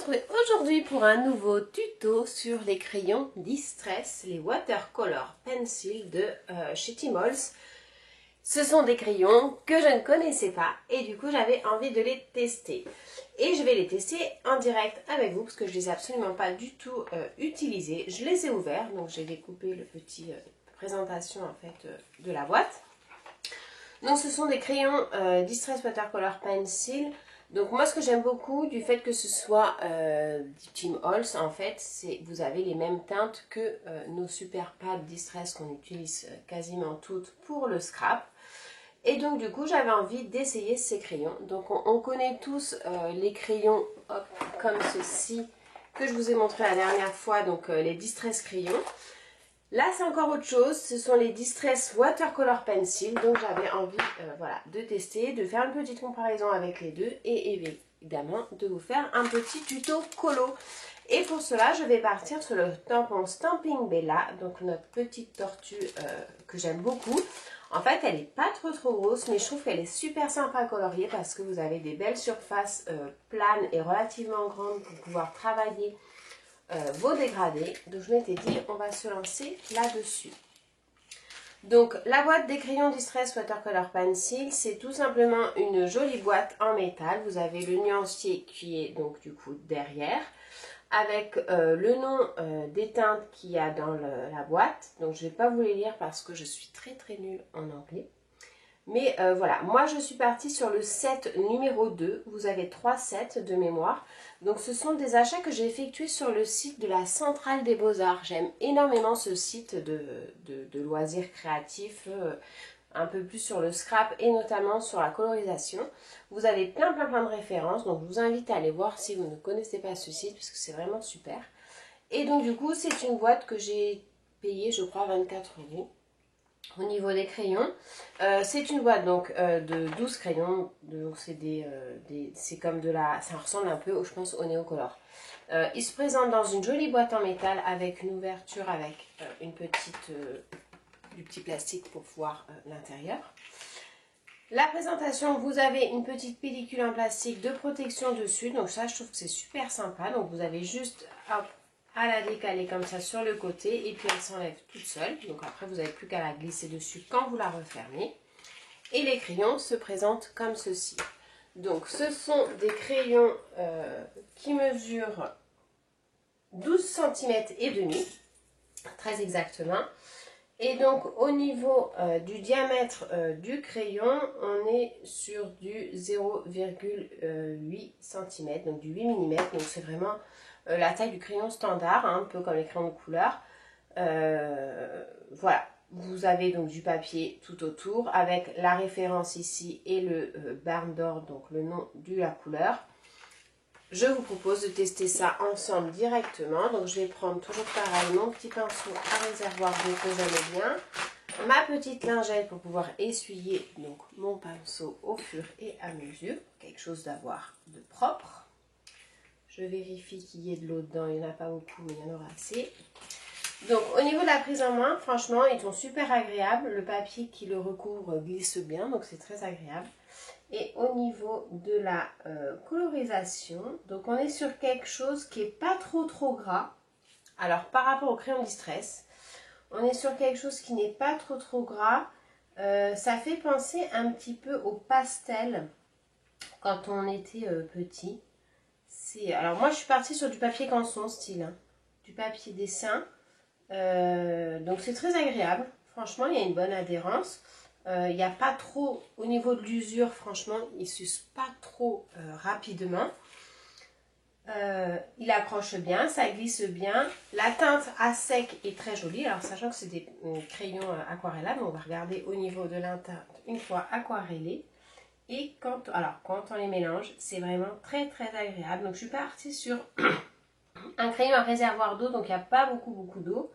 retrouver aujourd'hui pour un nouveau tuto sur les crayons Distress, les Watercolor Pencil de chez Tmall. Ce sont des crayons que je ne connaissais pas et du coup j'avais envie de les tester. Et je vais les tester en direct avec vous parce que je ne les ai absolument pas du tout utilisés. Je les ai ouverts, donc j'ai découpé le petit présentation en fait de la boîte. Donc ce sont des crayons Distress Watercolor Pencil. Donc moi ce que j'aime beaucoup du fait que ce soit du Tmall en fait, c'est vous avez les mêmes teintes que nos super pads Distress qu'on utilise quasiment toutes pour le scrap. Et donc du coup j'avais envie d'essayer ces crayons. Donc on connaît tous les crayons hop, comme ceci que je vous ai montré la dernière fois, donc les Distress crayons. Là c'est encore autre chose, ce sont les Distress Watercolor Pencil, donc j'avais envie voilà, de tester, de faire une petite comparaison avec les deux et évidemment de vous faire un petit tuto colo. Et pour cela je vais partir sur le tampon Stampin' Bella, donc notre petite tortue que j'aime beaucoup. En fait elle n'est pas trop grosse mais je trouve qu'elle est super sympa à colorier parce que vous avez des belles surfaces planes et relativement grandes pour pouvoir travailler vos dégradés. Donc je m'étais dit on va se lancer là-dessus. Donc la boîte des crayons Distress Watercolor Pencil, c'est tout simplement une jolie boîte en métal. Vous avez le nuancier qui est donc du coup derrière avec le nom des teintes qu'il y a dans la boîte. Donc je ne vais pas vous les lire parce que je suis très nulle en anglais. Mais voilà, moi je suis partie sur le set numéro 2. Vous avez 3 sets de mémoire. Donc ce sont des achats que j'ai effectués sur le site de la Centrale des Beaux-Arts. J'aime énormément ce site de loisirs créatifs, un peu plus sur le scrap et notamment sur la colorisation. Vous avez plein de références, donc je vous invite à aller voir si vous ne connaissez pas ce site parce que c'est vraiment super. Et donc du coup c'est une boîte que j'ai payée je crois 24 €. Au niveau des crayons, c'est une boîte donc de 12 crayons, donc c'est comme de la, ça ressemble un peu je pense au Neocolor. Il se présente dans une jolie boîte en métal avec une ouverture avec une petite, du petit plastique pour voir l'intérieur. La présentation, vous avez une petite pellicule en plastique de protection dessus, donc ça je trouve que c'est super sympa. Donc vous avez juste à la décaler comme ça sur le côté et puis elle s'enlève toute seule. Donc après vous n'avez plus qu'à la glisser dessus quand vous la refermez. Et les crayons se présentent comme ceci. Donc ce sont des crayons qui mesurent 12 cm et demi, très exactement. Et donc au niveau du diamètre du crayon, on est sur du 0,8 cm, donc du 8 mm. Donc c'est vraiment la taille du crayon standard, hein, un peu comme les crayons de couleur. Voilà, vous avez donc du papier tout autour avec la référence ici et le barre d'or, donc le nom de la couleur. Je vous propose de tester ça ensemble directement. Donc je vais prendre toujours pareil mon petit pinceau à réservoir d'eau que j'aime bien. Ma petite lingette pour pouvoir essuyer donc mon pinceau au fur et à mesure. Quelque chose d'avoir de propre. Je vérifie qu'il y ait de l'eau dedans. Il n'y en a pas beaucoup mais il y en aura assez. Donc au niveau de la prise en main, franchement ils sont super agréables. Le papier qui le recouvre glisse bien donc c'est très agréable. Et au niveau de la colorisation, donc on est sur quelque chose qui n'est pas trop gras. Alors par rapport au crayon Distress, on est sur quelque chose qui n'est pas trop gras. Ça fait penser un petit peu au pastel quand on était petit. Alors moi je suis partie sur du papier canson style, hein, du papier dessin. Donc c'est très agréable. Franchement il y a une bonne adhérence. Il n'y a pas trop, au niveau de l'usure, franchement, il ne s'use pas trop rapidement. Il accroche bien, ça glisse bien. La teinte à sec est très jolie. Alors, sachant que c'est des crayons aquarellables, on va regarder au niveau de la teinte une fois aquarellée. Et quand on les mélange, c'est vraiment très agréable. Donc, je suis partie sur un crayon à réservoir d'eau, donc il n'y a pas beaucoup d'eau.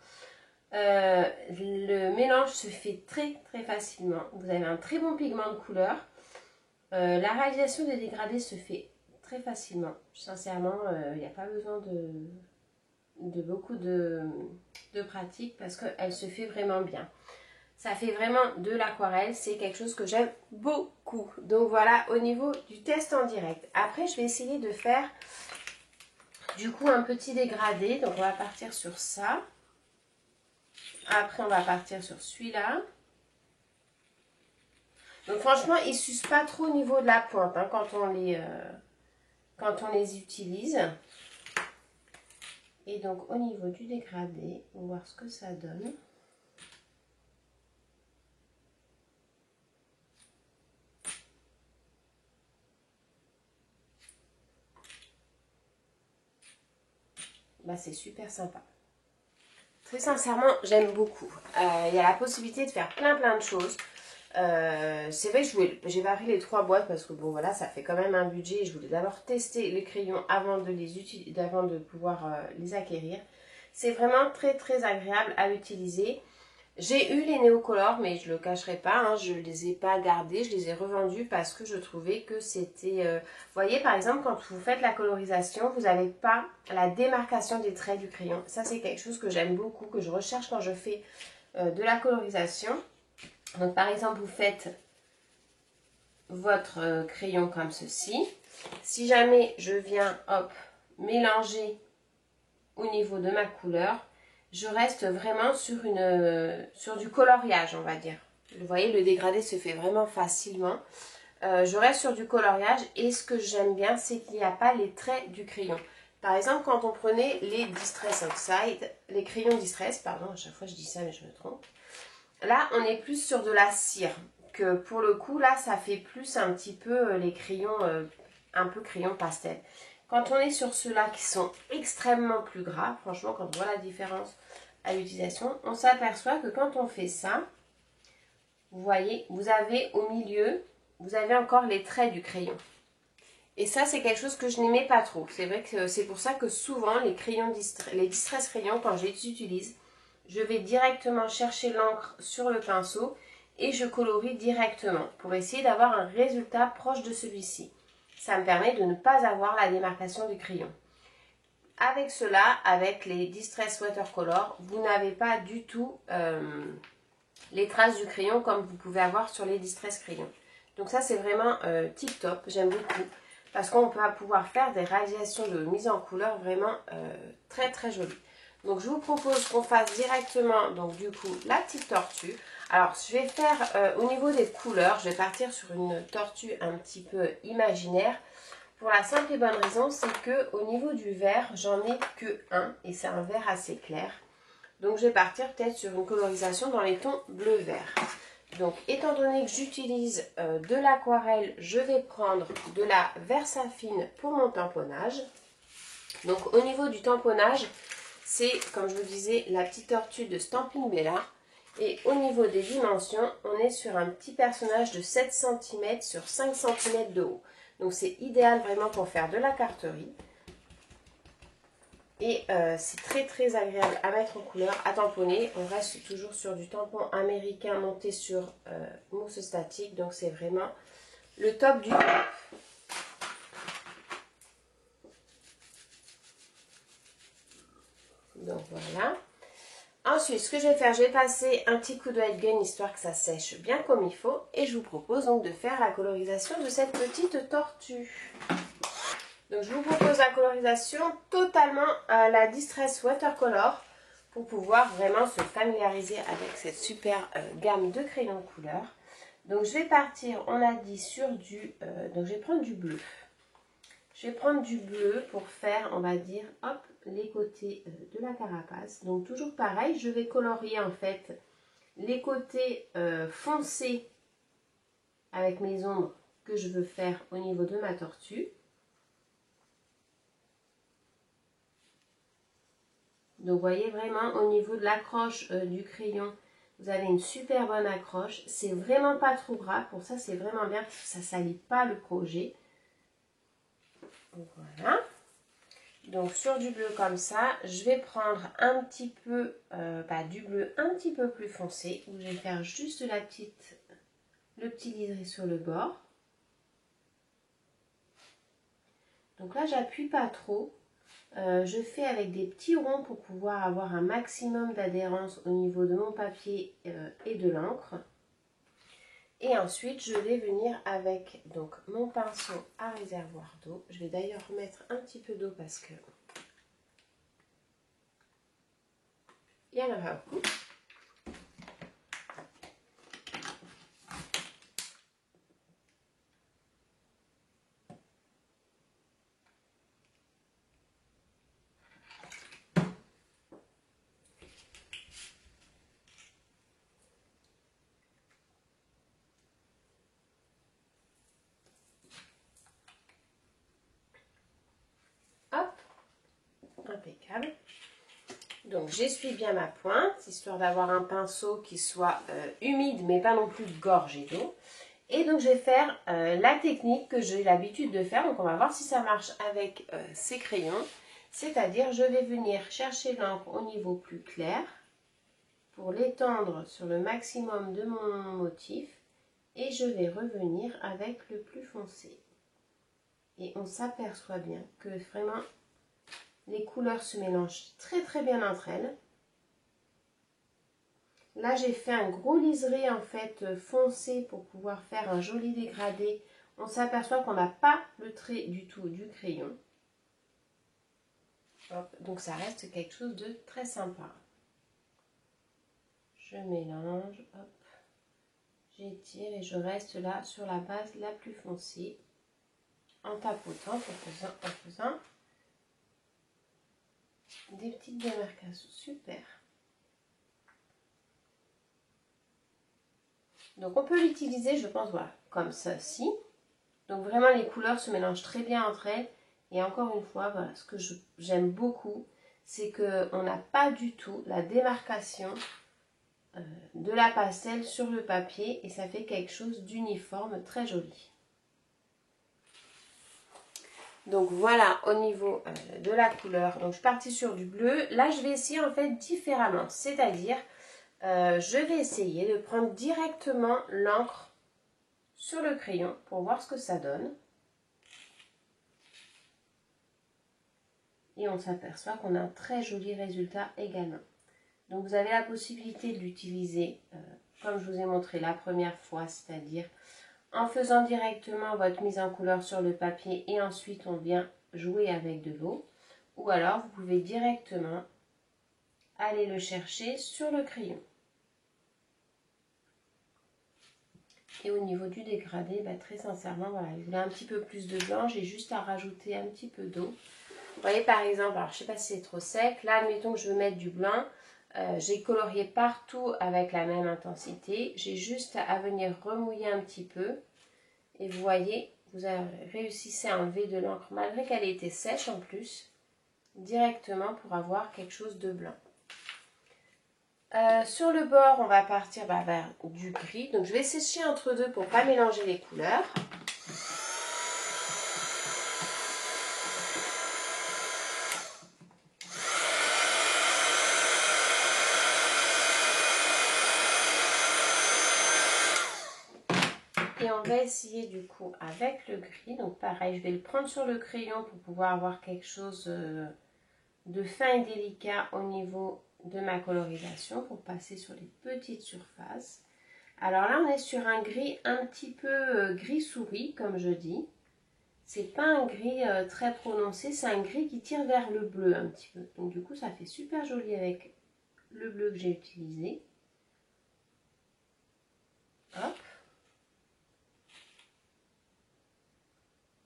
Le mélange se fait très facilement. Vous avez un très bon pigment de couleur. La réalisation des dégradés se fait très facilement. Sincèrement, il n'y a pas besoin de beaucoup de pratique parce qu'elle se fait vraiment bien. Ça fait vraiment de l'aquarelle. C'est quelque chose que j'aime beaucoup. Donc voilà au niveau du test en direct. Après, je vais essayer de faire Du coup, un petit dégradé. Donc, on va partir sur ça. Après, on va partir sur celui-là. Donc, franchement, ils ne s'usent pas trop au niveau de la pointe hein, quand on les utilise. Et donc, au niveau du dégradé, on va voir ce que ça donne. Bah, c'est super sympa. Très sincèrement, j'aime beaucoup. Il y a la possibilité de faire plein de choses. C'est vrai que j'ai varié les 3 boîtes parce que bon voilà, ça fait quand même un budget. Je voulais d'abord tester les crayons avant de pouvoir les acquérir. C'est vraiment très agréable à utiliser. J'ai eu les néocolores, mais je ne le cacherai pas, hein, je ne les ai pas gardés, je les ai revendus parce que je trouvais que c'était... Vous voyez, par exemple, quand vous faites la colorisation, vous n'avez pas la démarcation des traits du crayon. Ça, c'est quelque chose que j'aime beaucoup, que je recherche quand je fais de la colorisation. Donc, par exemple, vous faites votre crayon comme ceci. Si jamais je viens, hop, mélanger au niveau de ma couleur, je reste vraiment sur du coloriage, on va dire. Vous voyez, le dégradé se fait vraiment facilement. Je reste sur du coloriage et ce que j'aime bien, c'est qu'il n'y a pas les traits du crayon. Par exemple, quand on prenait les Distress Oxide, les crayons Distress, pardon, à chaque fois je dis ça mais je me trompe. Là, on est plus sur de la cire, que pour le coup, là, ça fait plus un petit peu les crayons, un peu crayon pastel. Quand on est sur ceux-là qui sont extrêmement plus gras, franchement, quand on voit la différence à l'utilisation, on s'aperçoit que quand on fait ça, vous voyez, vous avez au milieu, vous avez encore les traits du crayon. Et ça, c'est quelque chose que je n'aimais pas trop. C'est vrai que c'est pour ça que souvent, les Distress crayons, quand je les utilise, je vais directement chercher l'encre sur le pinceau et je colorie directement pour essayer d'avoir un résultat proche de celui-ci. Ça me permet de ne pas avoir la démarcation du crayon. Avec cela, avec les Distress Watercolor, vous n'avez pas du tout les traces du crayon comme vous pouvez avoir sur les Distress crayons. Donc ça, c'est vraiment tip top, j'aime beaucoup. Parce qu'on va pouvoir faire des réalisations de mise en couleur vraiment très jolies. Donc je vous propose qu'on fasse directement, donc du coup, la petite tortue. Alors je vais faire au niveau des couleurs, je vais partir sur une tortue un petit peu imaginaire. Pour la simple et bonne raison, c'est que au niveau du vert, j'en ai que un et c'est un vert assez clair. Donc je vais partir peut-être sur une colorisation dans les tons bleu-vert. Donc étant donné que j'utilise de l'aquarelle, je vais prendre de la Versafine pour mon tamponnage. Donc au niveau du tamponnage, c'est comme je vous disais la petite tortue de Stampin' Bella. Et au niveau des dimensions, on est sur un petit personnage de 7 cm sur 5 cm de haut. Donc c'est idéal vraiment pour faire de la carterie. Et c'est très agréable à mettre en couleur, à tamponner. On reste toujours sur du tampon américain monté sur mousse statique. Donc c'est vraiment le top du top. Donc voilà. Ensuite, ce que je vais faire, je vais passer un petit coup de head gun histoire que ça sèche bien comme il faut. Et je vous propose donc de faire la colorisation de cette petite tortue. Donc je vous propose la colorisation totalement à la Distress Watercolor pour pouvoir vraiment se familiariser avec cette super gamme de crayons de couleur. Donc je vais partir, on a dit, sur du... donc je vais prendre du bleu. Je vais prendre du bleu pour faire, on va dire, hop, les côtés de la carapace. Donc toujours pareil, je vais colorier en fait les côtés foncés avec mes ombres que je veux faire au niveau de ma tortue. Donc vous voyez vraiment au niveau de l'accroche du crayon, vous avez une super bonne accroche. C'est vraiment pas trop gras, pour ça c'est vraiment bien, ça ne salit pas le projet. Voilà. Donc sur du bleu comme ça, je vais prendre un petit peu du bleu un petit peu plus foncé, où je vais faire juste le petit liseré sur le bord. Donc là j'appuie pas trop. Je fais avec des petits ronds pour pouvoir avoir un maximum d'adhérence au niveau de mon papier et de l'encre. Et ensuite, je vais venir avec donc mon pinceau à réservoir d'eau. Je vais d'ailleurs remettre un petit peu d'eau parce que il y en aura beaucoup. Hop, impeccable. Donc j'essuie bien ma pointe, histoire d'avoir un pinceau qui soit humide, mais pas non plus gorgé d'eau. Et donc je vais faire la technique que j'ai l'habitude de faire. Donc on va voir si ça marche avec ces crayons. C'est-à-dire je vais venir chercher l'encre au niveau plus clair pour l'étendre sur le maximum de mon motif. Et je vais revenir avec le plus foncé. Et on s'aperçoit bien que vraiment les couleurs se mélangent très très bien entre elles. Là j'ai fait un gros liseré en fait foncé pour pouvoir faire un joli dégradé. On s'aperçoit qu'on n'a pas le trait du tout du crayon. Hop, donc ça reste quelque chose de très sympa. Je mélange, hop, j'étire et je reste là sur la base la plus foncée en tapotant, en faisant des petites démarcations. Super. Donc on peut l'utiliser, je pense, voilà, comme ceci. Donc vraiment les couleurs se mélangent très bien entre elles. Et encore une fois, voilà, ce que j'aime beaucoup, c'est qu'on n'a pas du tout la démarcation de la pastel sur le papier. Et ça fait quelque chose d'uniforme, très joli. Donc voilà au niveau de la couleur. Donc je suis partie sur du bleu. Là je vais essayer en fait différemment. C'est-à-dire, je vais essayer de prendre directement l'encre sur le crayon pour voir ce que ça donne. Et on s'aperçoit qu'on a un très joli résultat également. Donc vous avez la possibilité de l'utiliser comme je vous ai montré la première fois, c'est-à-dire en faisant directement votre mise en couleur sur le papier et ensuite on vient jouer avec de l'eau. Ou alors vous pouvez directement aller le chercher sur le crayon. Et au niveau du dégradé, bah, très sincèrement, voilà, je voulais un petit peu plus de blanc, j'ai juste à rajouter un petit peu d'eau. Vous voyez par exemple, alors je ne sais pas si c'est trop sec, là admettons que je veux mettre du blanc, j'ai colorié partout avec la même intensité, j'ai juste à venir remouiller un petit peu et vous voyez, vous réussissez à enlever de l'encre malgré qu'elle ait été sèche en plus, directement pour avoir quelque chose de blanc. Sur le bord, on va partir vers du gris. Donc, je vais sécher entre deux pour ne pas mélanger les couleurs. Et on va essayer du coup avec le gris. Donc, pareil, je vais le prendre sur le crayon pour pouvoir avoir quelque chose de fin et délicat au niveau de ma colorisation pour passer sur les petites surfaces. Alors là, on est sur un gris un petit peu gris souris, comme je dis. C'est pas un gris très prononcé, c'est un gris qui tire vers le bleu un petit peu. Donc du coup, ça fait super joli avec le bleu que j'ai utilisé. Hop.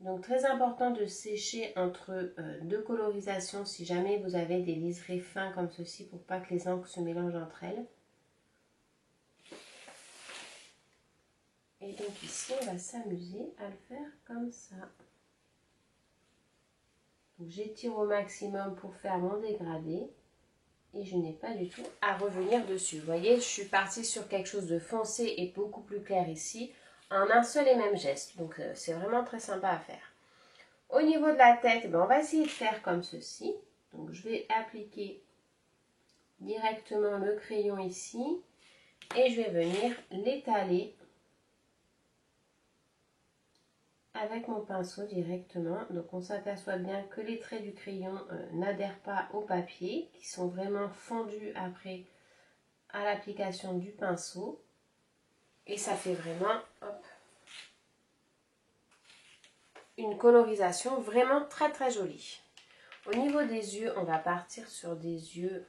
Donc très important de sécher entre deux colorisations si jamais vous avez des liserés fins comme ceci pour pas que les encres se mélangent entre elles. Et donc ici, on va s'amuser à le faire comme ça. Donc j'étire au maximum pour faire mon dégradé. Et je n'ai pas du tout à revenir dessus. Vous voyez, je suis partie sur quelque chose de foncé et beaucoup plus clair ici, en un seul et même geste. Donc c'est vraiment très sympa à faire. Au niveau de la tête, on va essayer de faire comme ceci. Donc je vais appliquer directement le crayon ici. Et je vais venir l'étaler avec mon pinceau directement. Donc on s'aperçoit bien que les traits du crayon n'adhèrent pas au papier, qui sont vraiment fondus après à l'application du pinceau. Et ça fait vraiment hop, une colorisation vraiment très très jolie. Au niveau des yeux, on va partir sur des yeux...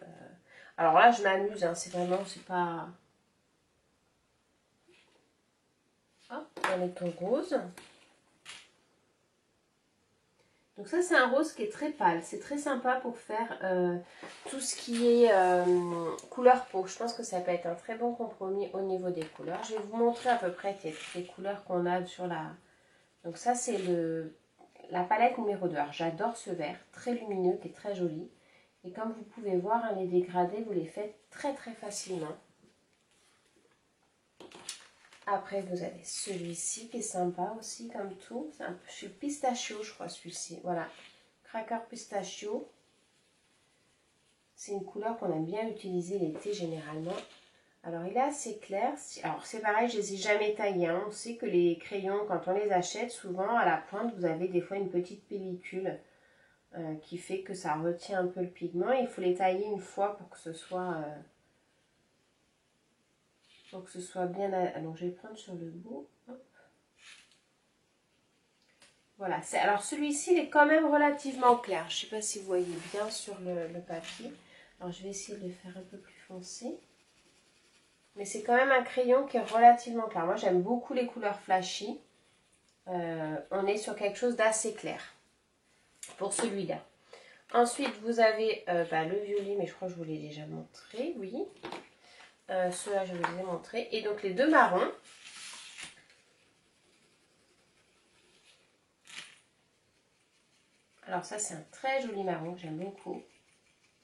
Alors là, je m'amuse, hein, c'est vraiment, c'est pas... Hop, on est en rose. Donc ça, c'est un rose qui est très pâle. C'est très sympa pour faire tout ce qui est couleur peau. Je pense que ça peut être un très bon compromis au niveau des couleurs. Je vais vous montrer à peu près les couleurs qu'on a sur la... Donc ça, c'est la palette numéro 2. Alors j'adore ce vert, très lumineux, qui est très joli. Et comme vous pouvez voir, hein, les dégradés, vous les faites très très facilement. Après, vous avez celui-ci qui est sympa aussi, comme tout. C'est un peu pistachio, je crois, celui-ci. Voilà, cracker pistachio. C'est une couleur qu'on aime bien utiliser l'été, généralement. Alors, il est assez clair. Alors, c'est pareil, je ne les ai jamais taillés. Hein. On sait que les crayons, quand on les achète, souvent, à la pointe, vous avez des fois une petite pellicule qui fait que ça retient un peu le pigment. Il faut les tailler une fois pour que ce soit... bien... Alors, je vais prendre sur le bout. Hop. Voilà. Alors, celui-ci, il est quand même relativement clair. Je ne sais pas si vous voyez bien sur le papier. Alors, je vais essayer de le faire un peu plus foncé. Mais c'est quand même un crayon qui est relativement clair. Moi, j'aime beaucoup les couleurs flashy. On est sur quelque chose d'assez clair pour celui-là. Ensuite, vous avez le violet, mais je crois que je vous l'ai déjà montré, oui. Ceux-là, je vous les ai montrés. Et donc, les deux marrons. Alors ça, c'est un très joli marron que j'aime beaucoup.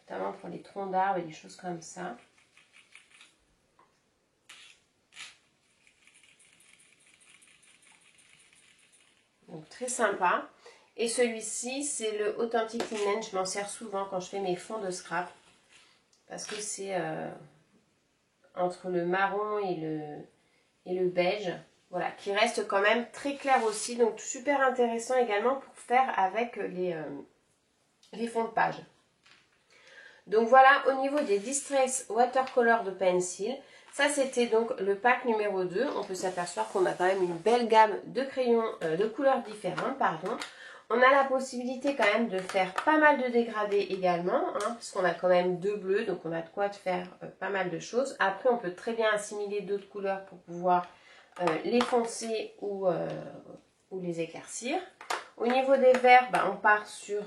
Notamment pour les troncs d'arbres et des choses comme ça. Donc, très sympa. Et celui-ci, c'est le Authentic Linen. Je m'en sers souvent quand je fais mes fonds de scrap. Parce que c'est entre le marron et le beige. Voilà, qui reste quand même très clair aussi. Donc, super intéressant également pour faire avec les fonds de page. Donc, voilà, au niveau des Distress Watercolor de Pencil. Ça, c'était donc le pack numéro 2. On peut s'apercevoir qu'on a quand même une belle gamme de crayons de couleurs différentes, pardon. On a la possibilité quand même de faire pas mal de dégradés également, hein, parce qu'on a quand même deux bleus, donc on a de quoi faire pas mal de choses. Après, on peut très bien assimiler d'autres couleurs pour pouvoir les foncer ou les éclaircir. Au niveau des verts, on part sur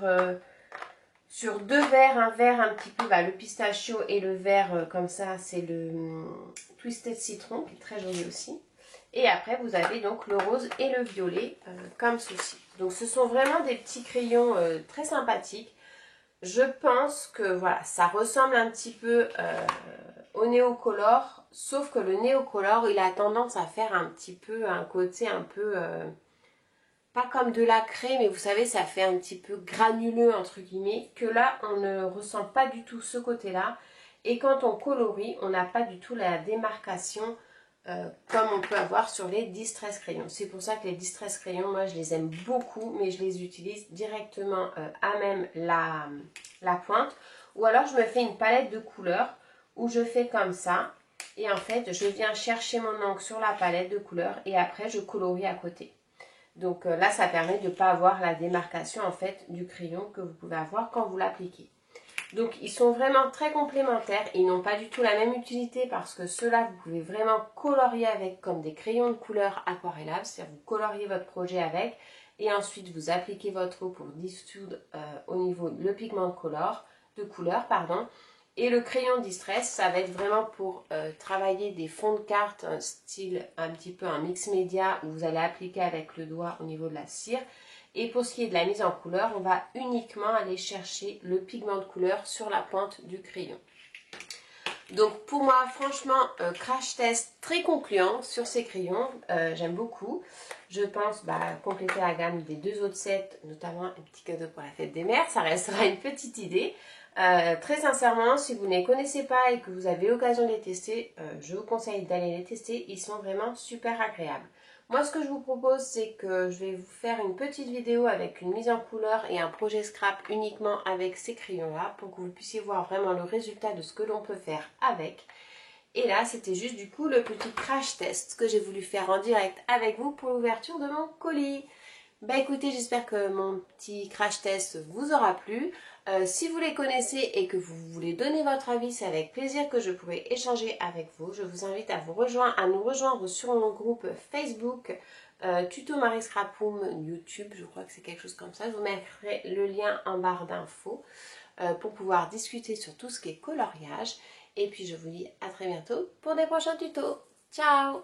deux verts, un vert un petit peu, le pistachio et le vert comme ça, c'est le Twisted Citron, qui est très joli aussi. Et après, vous avez donc le rose et le violet, comme ceci. Donc, ce sont vraiment des petits crayons très sympathiques. Je pense que, voilà, ça ressemble un petit peu au Neocolor, sauf que le Neocolor, il a tendance à faire un petit peu, un côté un peu, pas comme de la craie, mais vous savez, ça fait un petit peu granuleux, entre guillemets, que là, on ne ressent pas du tout ce côté-là. Et quand on colorie, on n'a pas du tout la démarcation comme on peut avoir sur les Distress crayons. C'est pour ça que les Distress crayons, moi je les aime beaucoup, mais je les utilise directement à même la pointe. Ou alors je me fais une palette de couleurs où je fais comme ça. Et en fait, je viens chercher mon encre sur la palette de couleurs et après je colorie à côté. Donc là, ça permet de ne pas avoir la démarcation en fait du crayon que vous pouvez avoir quand vous l'appliquez. Donc, ils sont vraiment très complémentaires. Ils n'ont pas du tout la même utilité parce que ceux-là, vous pouvez vraiment colorier avec comme des crayons de couleur aquarellables. C'est-à-dire vous coloriez votre projet avec et ensuite vous appliquez votre eau pour dissoudre au niveau le pigment de couleur. Et le crayon Distress, ça va être vraiment pour travailler des fonds de carte, un style un petit peu un mix média où vous allez appliquer avec le doigt au niveau de la cire. Et pour ce qui est de la mise en couleur, on va uniquement aller chercher le pigment de couleur sur la pointe du crayon. Donc pour moi, franchement, crash test très concluant sur ces crayons. J'aime beaucoup. Je pense compléter la gamme des deux autres sets, notamment un petit cadeau pour la fête des mères. Ça restera une petite idée. Très sincèrement, si vous ne les connaissez pas et que vous avez l'occasion de les tester, je vous conseille d'aller les tester. Ils sont vraiment super agréables. Moi, ce que je vous propose, c'est que je vais vous faire une petite vidéo avec une mise en couleur et un projet scrap uniquement avec ces crayons-là pour que vous puissiez voir vraiment le résultat de ce que l'on peut faire avec. Et là, c'était juste du coup le petit crash test que j'ai voulu faire en direct avec vous pour l'ouverture de mon colis. Écoutez, j'espère que mon petit crash test vous aura plu. Si vous les connaissez et que vous voulez donner votre avis, c'est avec plaisir que je pourrai échanger avec vous. Je vous invite à nous rejoindre sur mon groupe Facebook Tuto Marie Scrapoum YouTube, je crois que c'est quelque chose comme ça. Je vous mettrai le lien en barre d'infos pour pouvoir discuter sur tout ce qui est coloriage. Et puis je vous dis à très bientôt pour des prochains tutos. Ciao!